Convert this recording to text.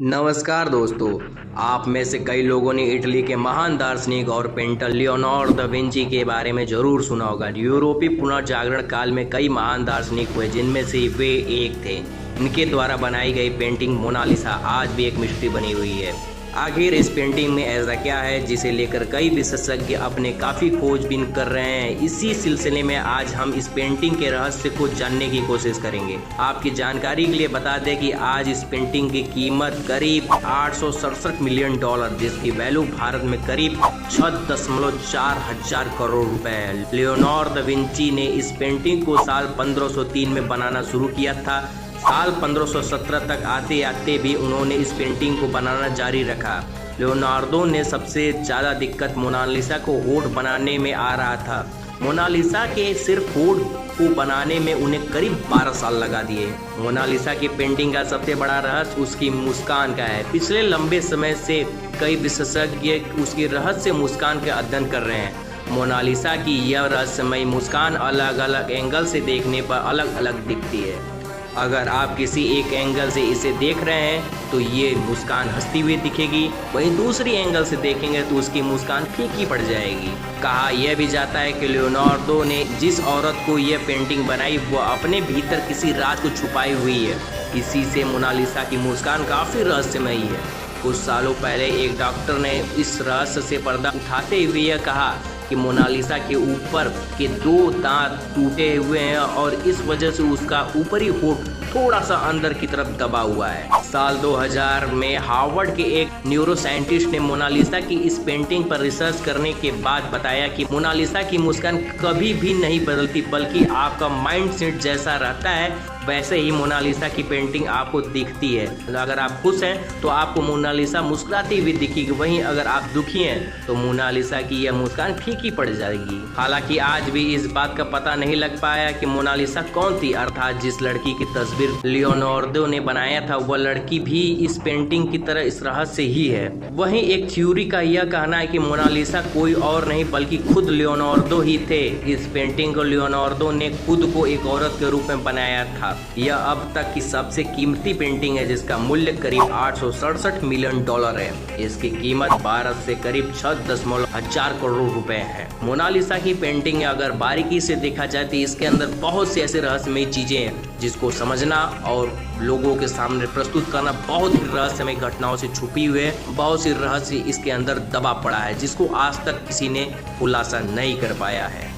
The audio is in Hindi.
नमस्कार दोस्तों। आप में से कई लोगों ने इटली के महान दार्शनिक और पेंटर लियोनार्डो दा विंची के बारे में जरूर सुना होगा। यूरोपीय पुनर्जागरण काल में कई महान दार्शनिक हुए, जिनमें से वे एक थे। इनके द्वारा बनाई गई पेंटिंग मोनालिसा आज भी एक मिस्ट्री बनी हुई है। आखिर इस पेंटिंग में ऐसा क्या है जिसे लेकर कई विशेषज्ञ अपने काफ़ी खोजबीन कर रहे हैं। इसी सिलसिले में आज हम इस पेंटिंग के रहस्य को जानने की कोशिश करेंगे। आपकी जानकारी के लिए बता दें कि आज इस पेंटिंग की कीमत करीब 867 मिलियन डॉलर, जिसकी वैल्यू भारत में करीब 6.4 हजार करोड़ रुपए है। लियोनार्डो दा विंची ने इस पेंटिंग को साल 1503 में बनाना शुरू किया था। साल 1517 तक आते आते भी उन्होंने इस पेंटिंग को बनाना जारी रखा। लियोनार्डो ने सबसे ज़्यादा दिक्कत मोनालिसा को होठ बनाने में आ रहा था। मोनालिसा के सिर्फ होठ को बनाने में उन्हें करीब 12 साल लगा दिए। मोनालिसा की पेंटिंग का सबसे बड़ा रहस्य उसकी मुस्कान का है। पिछले लंबे समय से कई विशेषज्ञ उसकी रहस्य मुस्कान का अध्ययन कर रहे हैं। मोनालिसा की यह रहस्यमयी मुस्कान अलग अलग एंगल से देखने पर अलग अलग दिखती है। अगर आप किसी एक एंगल से इसे देख रहे हैं तो ये मुस्कान हंसती हुई दिखेगी, वहीं दूसरी एंगल से देखेंगे तो उसकी मुस्कान फीकी पड़ जाएगी। कहा यह भी जाता है कि लियोनार्डो ने जिस औरत को यह पेंटिंग बनाई वो अपने भीतर किसी राज को छुपाई हुई है। इसी से मोनालिसा की मुस्कान काफ़ी रहस्यमयी है। कुछ सालों पहले एक डॉक्टर ने इस रहस्य से पर्दा उठाते हुए यह कहा कि मोनालिसा के ऊपर के 2 दांत टूटे हुए हैं और इस वजह से उसका ऊपरी होठ थोड़ा सा अंदर की तरफ दबा हुआ है। साल 2000 में हार्वर्ड के एक न्यूरोसाइंटिस्ट ने मोनालिसा की इस पेंटिंग पर रिसर्च करने के बाद बताया कि मोनालिसा की मुस्कान कभी भी नहीं बदलती, बल्कि आपका माइंड सेट जैसा रहता है वैसे ही मोनालिसा की पेंटिंग आपको दिखती है। अगर आप खुश हैं तो आपको मोनालिसा मुस्कुराती हुई दिखेगी, वहीं अगर आप दुखी हैं तो मोनालिसा की यह मुस्कान फीकी पड़ जाएगी। हालांकि आज भी इस बात का पता नहीं लग पाया कि मोनालिसा कौन थी, अर्थात जिस लड़की की तस्वीर लियोनार्डो ने बनाया था वह लड़की भी इस पेंटिंग की तरह इस रहस्य ही है। वहीं एक थ्योरी का यह कहना है कि मोनालिसा कोई और नहीं बल्कि खुद लियोनार्डो ही थे। इस पेंटिंग को लियोनार्डो ने खुद को एक औरत के रूप में बनाया था। यह अब तक की सबसे कीमती पेंटिंग है, जिसका मूल्य करीब 867 मिलियन डॉलर है। इसकी कीमत भारत से करीब 6.4 हजार करोड़ रुपए है। मोनालिसा की पेंटिंग अगर बारीकी से देखा जाए तो इसके अंदर बहुत सी ऐसे रहस्यमय चीजें हैं जिसको समझना और लोगों के सामने प्रस्तुत करना बहुत ही रहस्यमय घटनाओं से छुपी हुई है। बहुत सी रहस्य इसके अंदर दबा पड़ा है जिसको आज तक किसी ने खुलासा नहीं कर पाया है।